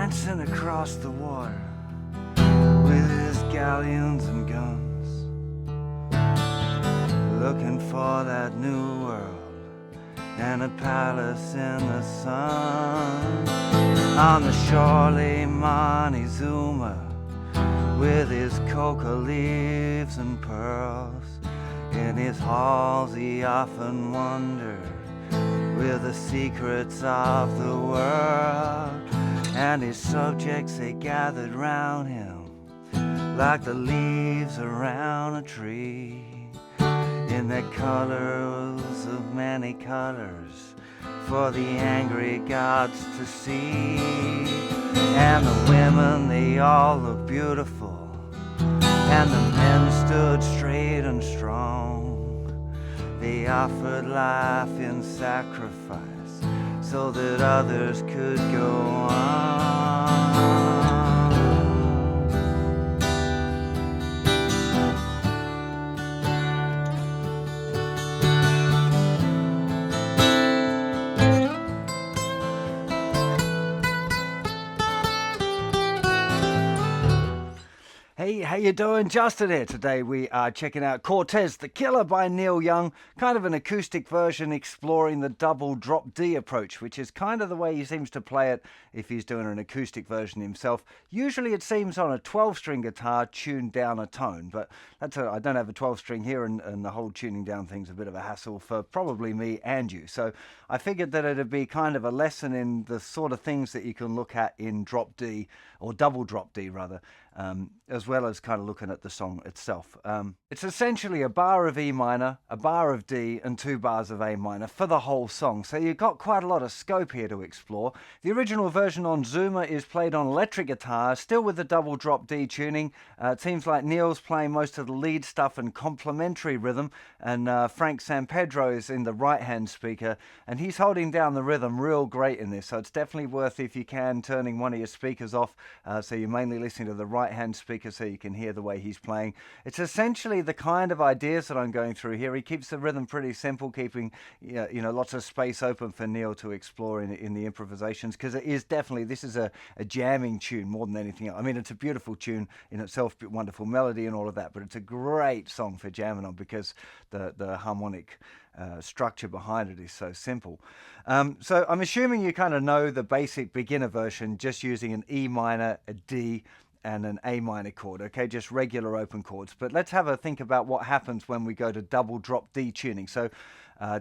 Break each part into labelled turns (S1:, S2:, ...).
S1: dancing across the water with his galleons and guns, looking for that new world and a palace in the sun. On the shorely Montezuma with his coca leaves and pearls, in his halls he often wondered with the secrets of the world, and his subjects they gathered round him like the leaves around a tree, in their colors of many colors for the angry gods to see. And the women they all looked beautiful, and the men stood straight and strong. They offered life in sacrifice so that others could go on. Hey, how you doing? Justin here. Today we are checking out Cortez, The Killer by Neil Young, kind of an acoustic version exploring the double drop D approach, which is kind of the way he seems to play it if he's doing an acoustic version himself. Usually it seems on a 12-string guitar tuned down a tone, but I don't have a 12-string here, and the whole tuning down thing's a bit of a hassle for probably me and you. So I figured that it'd be kind of a lesson in the sort of things that you can look at in drop D, or double drop D rather, as well as kind of looking at the song itself. It's essentially a bar of E minor, a bar of D, and 2 bars of A minor for the whole song. So you've got quite a lot of scope here to explore. The original version on Zuma is played on electric guitar, still with the double drop D tuning. It seems like Neil's playing most of the lead stuff and complementary rhythm, and Frank Sampedro is in the right-hand speaker, and he's holding down the rhythm real great in this. So it's definitely worth, if you can, turning one of your speakers off, so you're mainly listening to the right-hand speaker so you can hear the way he's playing. It's essentially the kind of ideas that I'm going through here. He keeps the rhythm pretty simple, keeping lots of space open for Neil to explore in the improvisations, because it is definitely, this is a jamming tune more than anything else. I mean, it's a beautiful tune in itself, wonderful melody and all of that, but it's a great song for jamming on because the harmonic structure behind it is so simple. So I'm assuming you kind of know the basic beginner version, just using an E minor, a D, and an A minor chord, okay, just regular open chords. But let's have a think about what happens when we go to double drop D tuning. So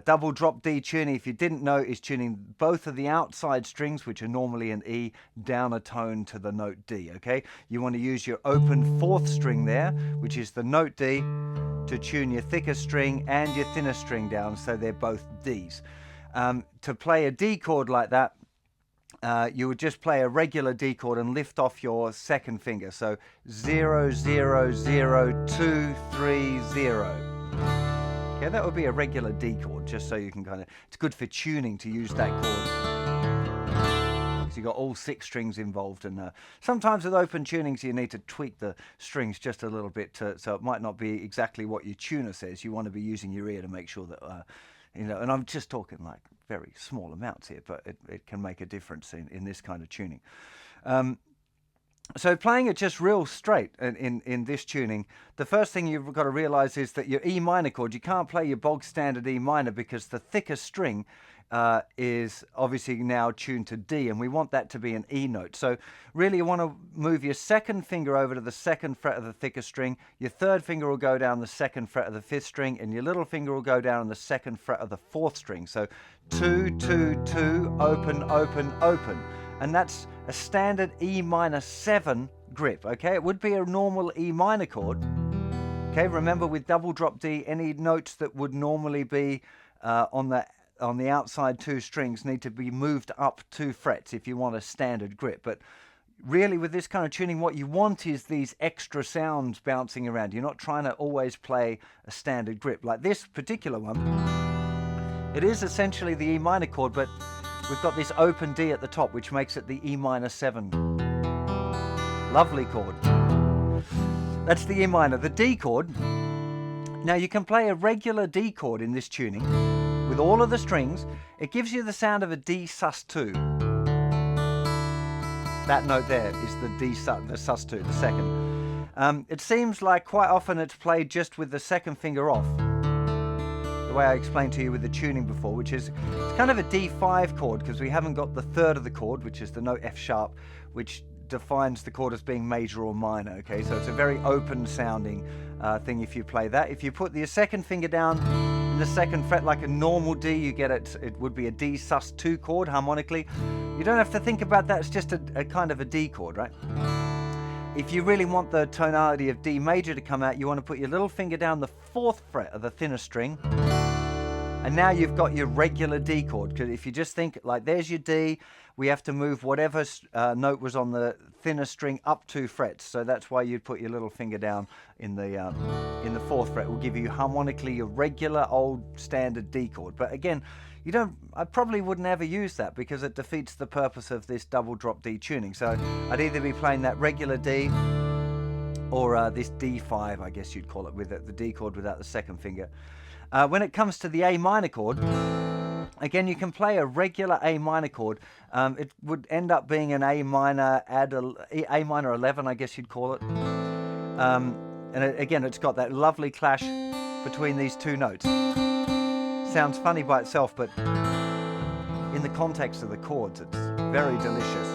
S1: double drop D tuning, if you didn't know, is tuning both of the outside strings, which are normally an E, down a tone to the note D, okay? You want to use your open 4th string there, which is the note D, to tune your thicker string and your thinner string down so they're both Ds. To play a D chord like that, you would just play a regular D chord and lift off your 2nd finger. So 0, 0, 0, 2, 3, 0. Okay, that would be a regular D chord, just so you can kind of, it's good for tuning to use that chord. So you've got all 6 strings involved, and sometimes with open tunings you need to tweak the strings just a little bit so it might not be exactly what your tuner says. You want to be using your ear to make sure that and I'm just talking like very small amounts here, but it can make a difference in this kind of tuning. So playing it just real straight in this tuning, the first thing you've got to realize is that your E minor chord, you can't play your bog standard E minor because the thicker string is obviously now tuned to D, and we want that to be an E note. So really you want to move your 2nd finger over to the 2nd fret of the thicker string, your 3rd finger will go down the 2nd fret of the 5th string, and your little finger will go down on the 2nd fret of the 4th string. So 2, 2, 2, open, open, open. And that's a standard E minor 7 grip, okay? It would be a normal E minor chord. Okay, remember with double drop D, any notes that would normally be on the outside 2 strings need to be moved up 2 frets if you want a standard grip. But really with this kind of tuning, what you want is these extra sounds bouncing around. You're not trying to always play a standard grip. Like this particular one, it is essentially the E minor chord, but we've got this open D at the top, which makes it the E minor 7. Lovely chord. That's the E minor. The D chord, now you can play a regular D chord in this tuning with all of the strings. It gives you the sound of a D sus2. That note there is the the sus2, the second. It seems like quite often it's played just with the second finger off, the way I explained to you with the tuning before, which is it's kind of a D5 chord because we haven't got the third of the chord, which is the note F sharp, which defines the chord as being major or minor. Okay, so it's a very open sounding thing if you play that. If you put the second finger down in the second fret like a normal D, you get it would be a D sus2 chord harmonically. You don't have to think about that, it's just a kind of a D chord, right? If you really want the tonality of D major to come out, you want to put your little finger down the fourth fret of the thinner string, and now you've got your regular D chord. Because if you just think like there's your D, we have to move whatever note was on the thinner string up 2 frets. So that's why you'd put your little finger down in the fourth fret. It will give you harmonically your regular old standard D chord. But again, I probably wouldn't ever use that because it defeats the purpose of this double drop D tuning. So I'd either be playing that regular D or this D5, I guess you'd call it, with the D chord without the second finger. When it comes to the A minor chord, again, you can play a regular A minor chord. It would end up being an A minor, A minor 11, I guess you'd call it. Again, it's got that lovely clash between these two notes. Sounds funny by itself, but in the context of the chords, it's very delicious.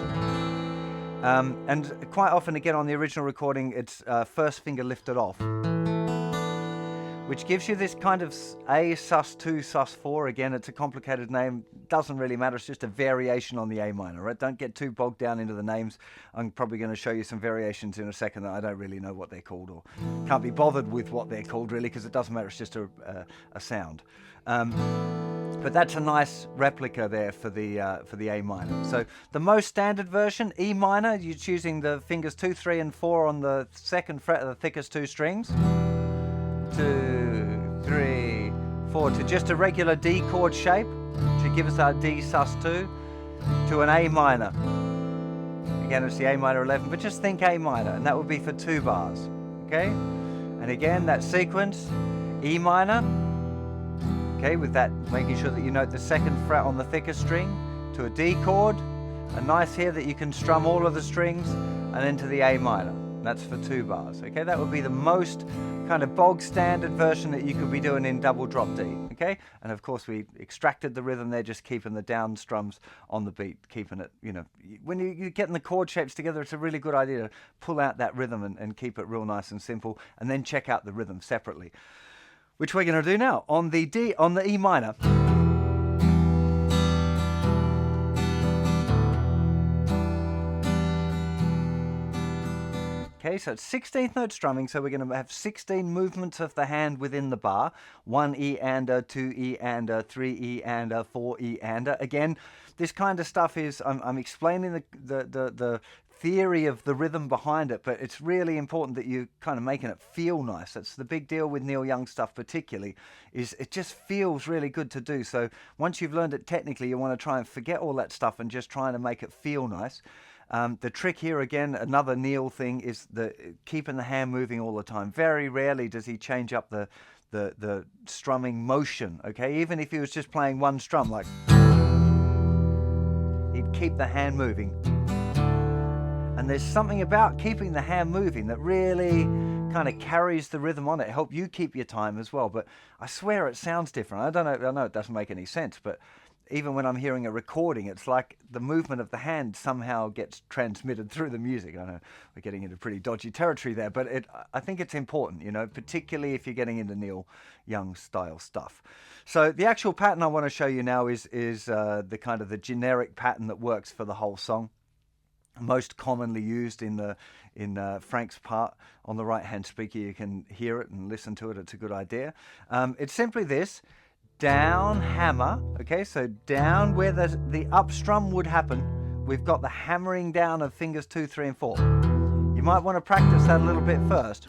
S1: And quite often, again, on the original recording, it's first finger lifted off, which gives you this kind of A sus2, sus4. Again, it's a complicated name. Doesn't really matter. It's just a variation on the A minor, right? Don't get too bogged down into the names. I'm probably going to show you some variations in a second that I don't really know what they're called, or can't be bothered with what they're called, really, because it doesn't matter. It's just a sound. But that's a nice replica there for the A minor. So the most standard version, E minor, you're choosing the fingers 2, 3, and 4 on the second fret of the thickest 2 strings. 2, 3, 4 to just a regular D chord shape, to give us our D sus2, to an A minor. Again, it's the A minor 11, but just think A minor, and that would be for 2 bars. Okay? And again, that sequence, E minor. Okay, with that, making sure that you note the second fret on the thicker string, to a D chord, a nice here that you can strum all of the strings, and then to the A minor. That's for 2 bars. Okay, that would be the most kind of bog standard version that you could be doing in double drop D. Okay, and of course we extracted the rhythm there, just keeping the down strums on the beat, keeping it, when you're getting the chord shapes together, it's a really good idea to pull out that rhythm and keep it real nice and simple, and then check out the rhythm separately, which we're going to do now on the E minor. Okay, so it's 16th note strumming, so we're going to have 16 movements of the hand within the bar. 1 E-ander, 2 E-ander, 3 E-ander, 4 E-ander. Again, this kind of stuff is, I'm explaining the theory of the rhythm behind it, but it's really important that you kind of making it feel nice. That's the big deal with Neil Young stuff particularly, is it just feels really good to do. So once you've learned it technically, you want to try and forget all that stuff and just trying to make it feel nice. The trick here, again, another Neil thing, is keeping the hand moving all the time. Very rarely does he change up the strumming motion, okay? Even if he was just playing one strum, like, he'd keep the hand moving. And there's something about keeping the hand moving that really kind of carries the rhythm on it. Help you keep your time as well. But I swear it sounds different. I know it doesn't make any sense, but even when I'm hearing a recording, it's like the movement of the hand somehow gets transmitted through the music. I know we're getting into pretty dodgy territory there, but I think it's important, particularly if you're getting into Neil Young style stuff. So the actual pattern I want to show you now is the kind of the generic pattern that works for the whole song. Most commonly used in Frank's part on the right-hand speaker. You can hear it and listen to it. It's a good idea. It's simply this. Down, hammer, okay, so down where the up strum would happen, we've got the hammering down of fingers 2, 3, and 4. You might want to practice that a little bit first.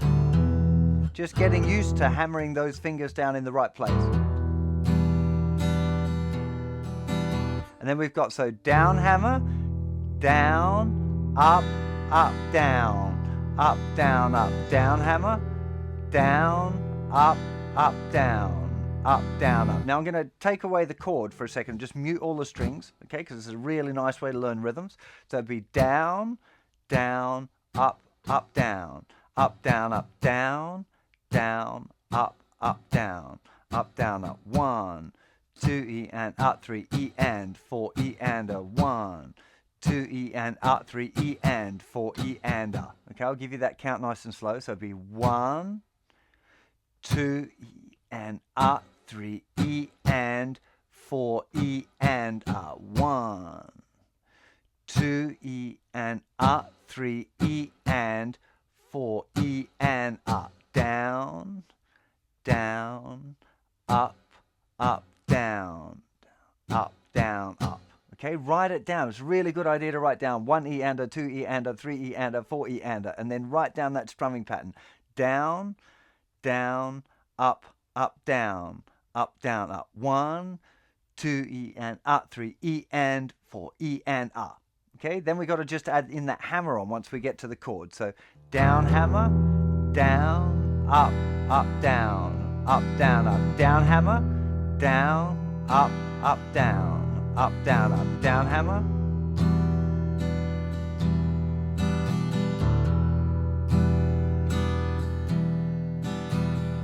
S1: Just getting used to hammering those fingers down in the right place. And then we've got, so down hammer, down, up, down, up, down hammer, down, up, down. up, down, up. Now I'm going to take away the chord for a second, just mute all the strings, okay, because it's a really nice way to learn rhythms. So it'd be down, down, up, down, up, down, up, down, down, up, down, up. 1, 2 E and up, 3 E and 4 E and a 1, 2 E and up, 3 E and 4 E and a. Okay, I'll give you that count nice and slow. So it'd be 1, 2 E and up, 3 E and 4 E and a. 1, 2 E and up, 3 E and 4 E and up. Down, down, up, down, up. Okay, write it down. It's a really good idea to write down 1 E and a, 2 E and a, 3 E and a, 4 E and a, and then write down that strumming pattern. Down, down, up, down, up. 1, 2 E and up, 3 E and 4 E and up. Okay, then we got to just add in that hammer on once we get to the chord. So down hammer, down, up, down, up, down hammer, down, up, down, up, down hammer.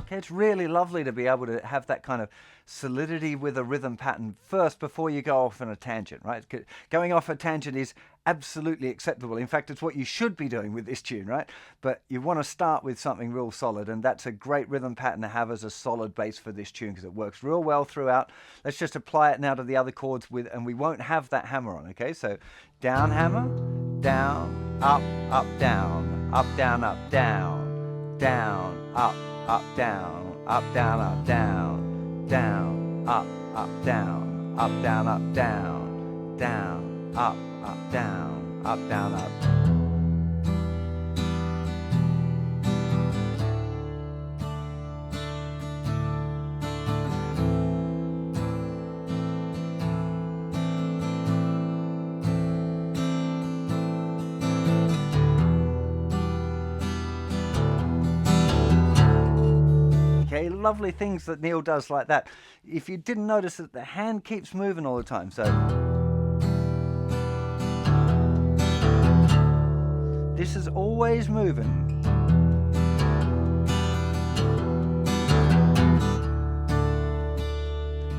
S1: Okay, it's really lovely to be able to have that kind of solidity with a rhythm pattern first before you go off on a tangent, right? Going off a tangent is absolutely acceptable. In fact, it's what you should be doing with this tune, right? But you want to start with something real solid, and that's a great rhythm pattern to have as a solid base for this tune because it works real well throughout. Let's just apply it now to the other chords and we won't have that hammer on, okay? So down hammer, down, up, down, up, down, up, down, down, up, down, up, down, up, down, down, up, down, up, down, up, down, down, up, down, up, down, up. Okay, lovely things that Neil does like that. If you didn't notice that the hand keeps moving all the time, so this is always moving.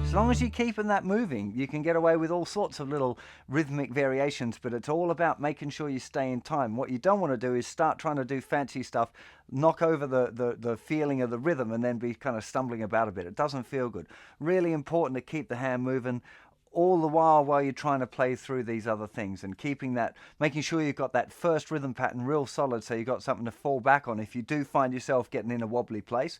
S1: As long as you're keeping that moving, you can get away with all sorts of little rhythmic variations, but it's all about making sure you stay in time. What you don't want to do is start trying to do fancy stuff, knock over the feeling of the rhythm, and then be kind of stumbling about a bit. It doesn't feel good. Really important to keep the hand moving all the while you're trying to play through these other things, and keeping that, making sure you've got that first rhythm pattern real solid so you've got something to fall back on if you do find yourself getting in a wobbly place.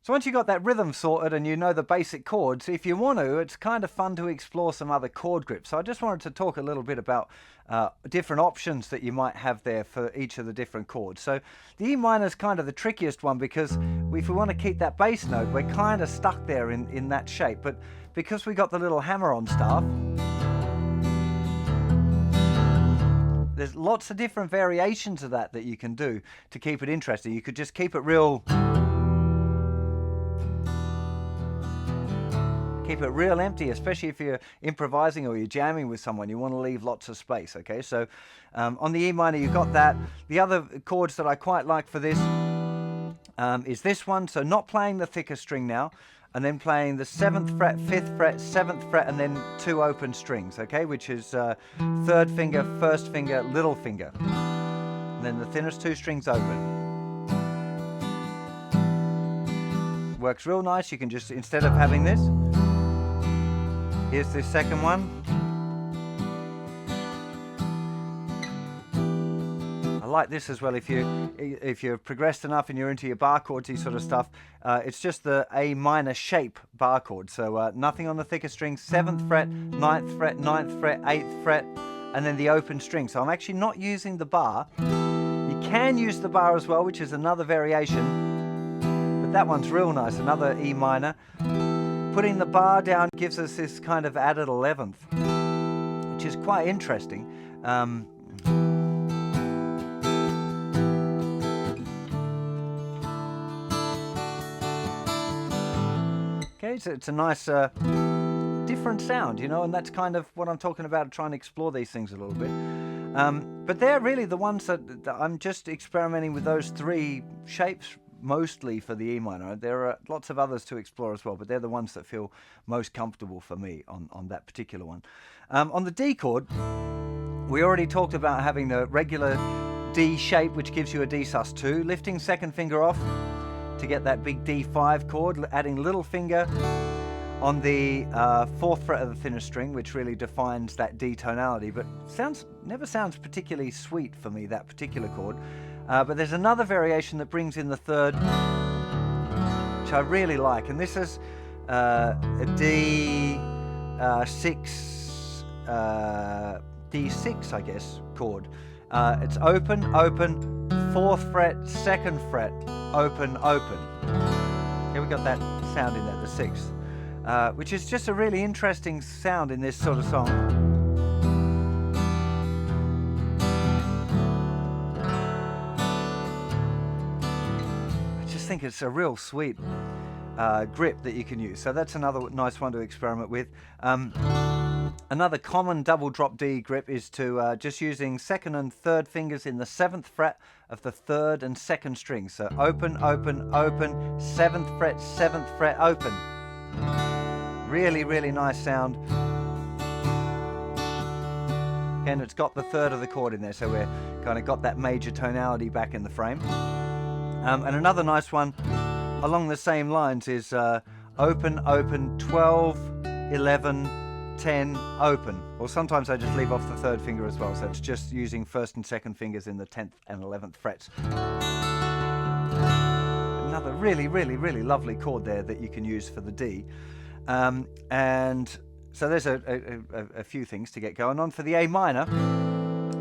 S1: So once you've got that rhythm sorted and you know the basic chords, if you want to, it's kind of fun to explore some other chord grips. So I just wanted to talk a little bit about different options that you might have there for each of the different chords. So the E minor is kind of the trickiest one because if we want to keep that bass note, we're kind of stuck there in that shape. But because we got the little hammer-on stuff, there's lots of different variations of that you can do to keep it interesting. You could just keep it real empty, especially if you're improvising or you're jamming with someone. You want to leave lots of space, okay? So on the E minor, you've got that. The other chords that I quite like for this is this one. So not playing the thicker string now, and then playing the 7th fret, 5th fret, 7th fret, and then 2 open strings, okay? Which is 3rd finger, 1st finger, little finger. And then the thinnest 2 strings open. Works real nice. You can just, instead of having this, here's the second one. I like this as well. If you're progressed enough and you're into your bar chords, sort of stuff, it's just the A minor shape bar chord. So nothing on the thicker strings. 7th fret, 9th fret, 9th fret, 8th fret, and then the open string. So I'm actually not using the bar. You can use the bar as well, which is another variation. But that one's real nice. Another E minor. Putting the bar down gives us this kind of added 11th, which is quite interesting. Okay, it's a nice different sound, you know, and that's kind of what I'm talking about, trying to explore these things a little bit. But they're really the ones that I'm just experimenting with, those three shapes mostly for the E minor. There are lots of others to explore as well, but they're the ones that feel most comfortable for me on that particular one. On the D chord, we already talked about having the regular D shape, which gives you a D sus2, lifting second finger off to get that big D5 chord, adding little finger on the 4th fret of the thinner string, which really defines that D tonality, but never sounds particularly sweet for me, that particular chord. But there's another variation that brings in the 3rd, which I really like, and this is a D6, I guess, chord. It's open, open, 4th fret, 2nd fret, open, open. Here we got that sound in there, the 6th. Which is just a really interesting sound in this sort of song. I just think it's a real sweet grip that you can use. So that's another nice one to experiment with. Another common double drop D grip is to just using 2nd and 3rd fingers in the 7th fret of the 3rd and 2nd string. So open, open, open, 7th fret, 7th fret, open. Really, really nice sound. Again, it's got the 3rd of the chord in there, so we're kind of got that major tonality back in the frame. And another nice one along the same lines is open, open, 12, 11, 10, open. Or sometimes I just leave off the 3rd finger as well, so it's just using 1st and 2nd fingers in the 10th and 11th frets. Another really, really, really lovely chord there that you can use for the D. And so there's a few things to get going on. For the A minor,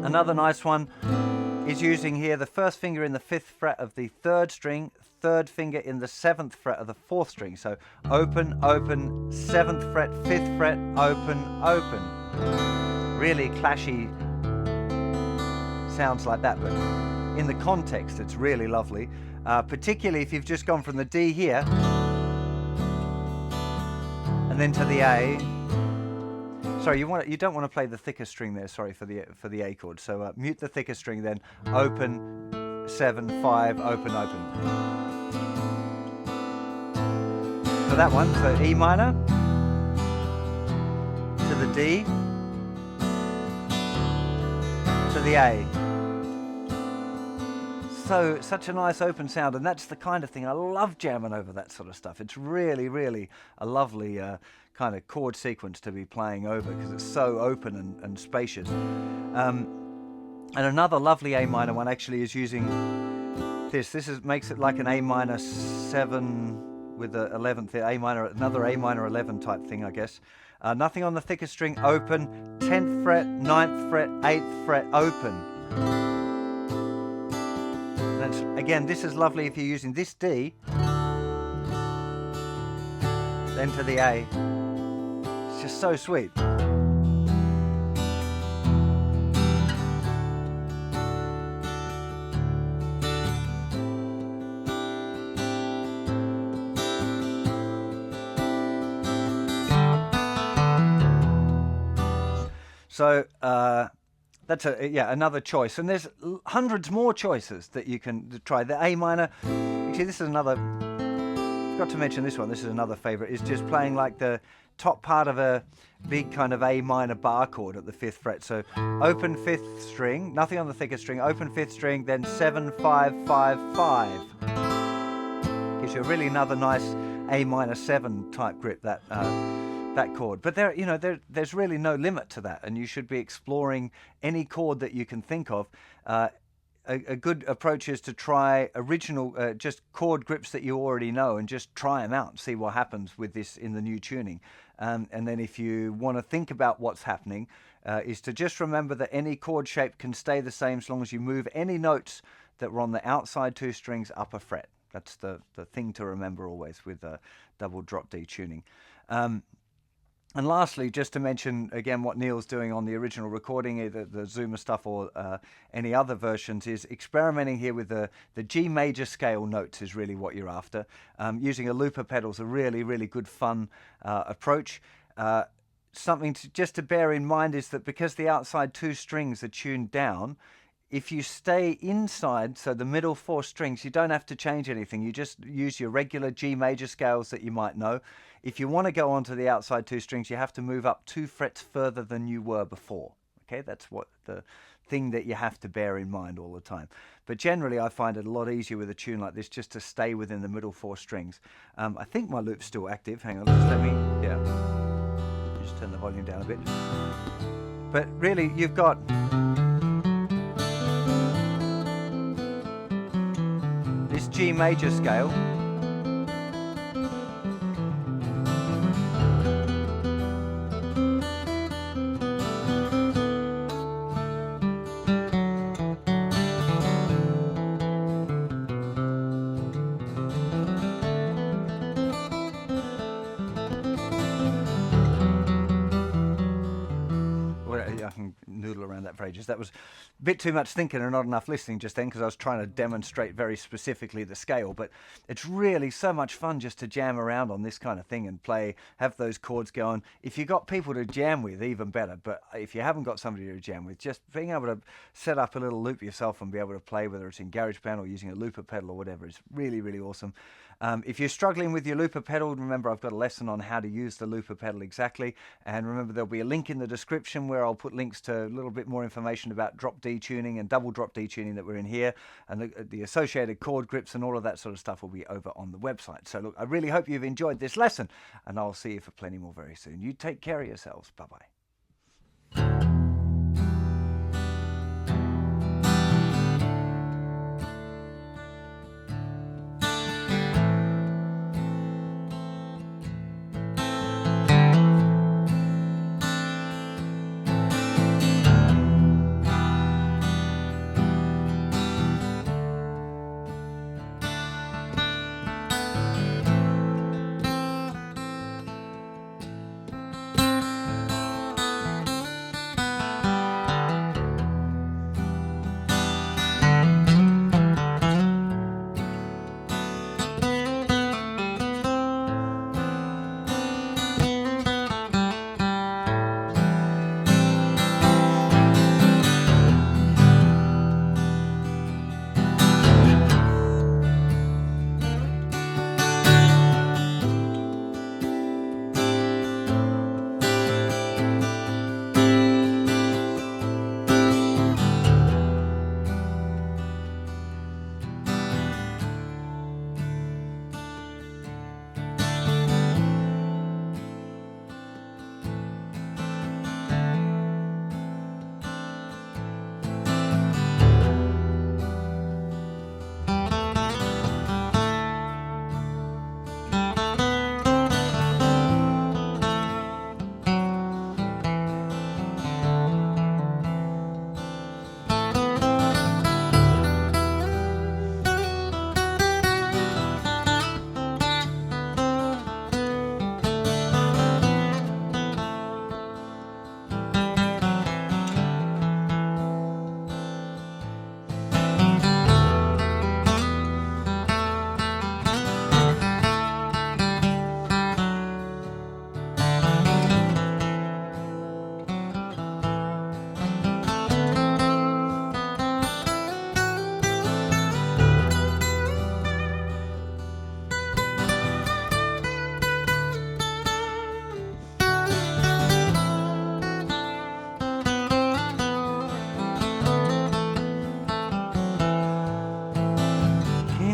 S1: another nice one is using here the 1st finger in the 5th fret of the 3rd string, 3rd finger in the 7th fret of the 4th string. So open, open, 7th fret, 5th fret, open, open. Really clashy sounds like that, but in the context it's really lovely, particularly if you've just gone from the D here and then to the A. Sorry, you don't want to play the thicker string there. Sorry, for the A chord. So mute the thicker string, then open, 7, 5, open, open. For that one, so E minor to the D to the A. So such a nice open sound, and that's the kind of thing I love jamming over, that sort of stuff. It's really, really a lovely kind of chord sequence to be playing over because it's so open and spacious. And another lovely A minor one actually is using this. This makes it like an A minor 7 with the 11th A minor, another A minor 11 type thing, I guess. Nothing on the thicker string, open, 10th fret, 9th fret, 8th fret, open. Again, this is lovely if you're using this D, then to the A. It's just so sweet. So, that's another choice, and there's hundreds more choices that you can try. The A minor, actually this is another, forgot to mention this one, this is another favorite, is just playing like the top part of a big kind of A minor bar chord at the 5th fret. So open 5th string, nothing on the thicker string, open 5th string, then 7, 5, 5, 5. Gives you a really another nice A minor 7 type grip, that chord. But there's really no limit to that, and you should be exploring any chord that you can think of. A good approach is to try original, just chord grips that you already know, and just try them out and see what happens with this in the new tuning. And then if you want to think about what's happening, is to just remember that any chord shape can stay the same as long as you move any notes that were on the outside 2 strings up a fret. That's the thing to remember always with double drop D tuning. And lastly, just to mention again what Neil's doing on the original recording, either the Zuma stuff or any other versions, is experimenting here with the G major scale notes is really what you're after. Using a looper pedal is a really, really good fun approach. Something just to bear in mind is that because the outside 2 strings are tuned down, if you stay inside, so the middle 4 strings, you don't have to change anything. You just use your regular G major scales that you might know. If you want to go onto the outside 2 strings, you have to move up 2 frets further than you were before. Okay, that's what the thing that you have to bear in mind all the time. But generally, I find it a lot easier with a tune like this just to stay within the middle 4 strings. I think my loop's still active. Hang on, just let me, yeah. Just turn the volume down a bit. But really, you've got this G major scale. I can noodle around that for ages. That was a bit too much thinking and not enough listening just then, because I was trying to demonstrate very specifically the scale. But it's really so much fun just to jam around on this kind of thing and play, have those chords going. If you've got people to jam with, even better. But if you haven't got somebody to jam with, just being able to set up a little loop yourself and be able to play, whether it's in GarageBand or using a looper pedal or whatever, is really, really awesome. If you're struggling with your looper pedal, remember I've got a lesson on how to use the looper pedal exactly. And remember there'll be a link in the description where I'll put links to a little bit more information about drop D tuning and double drop D tuning that we're in here. And the associated chord grips and all of that sort of stuff will be over on the website. So look, I really hope you've enjoyed this lesson, and I'll see you for plenty more very soon. You take care of yourselves. Bye-bye.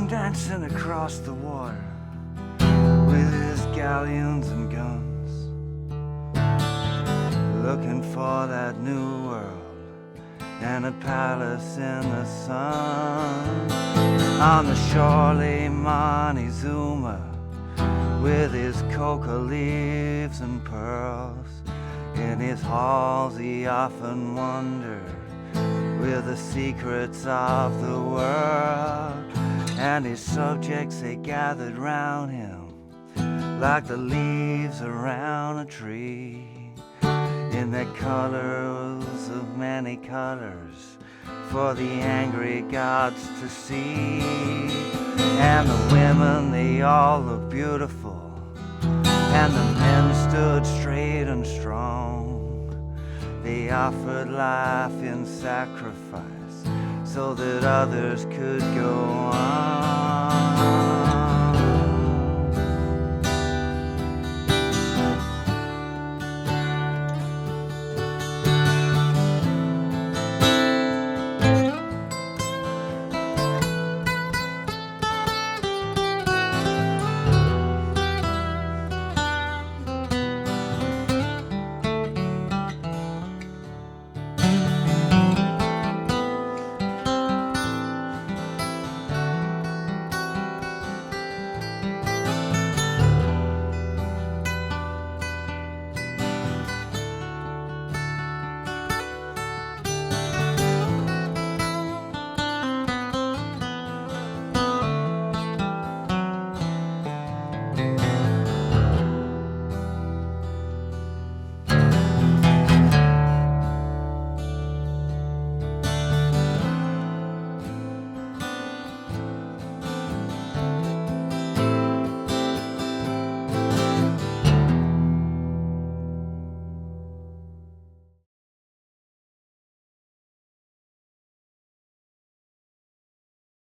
S1: Dancing across the water with his galleons and guns, looking for that new world and a palace in the sun. On the shore Montezuma with his coca leaves and pearls. In his halls he often wondered with the secrets of the world. And his subjects, they gathered round him like the leaves around on a tree in the colors of many colors for the angry gods to see. And the women, they all look beautiful, and the men stood straight and strong. They offered life in sacrifice so that others could go on.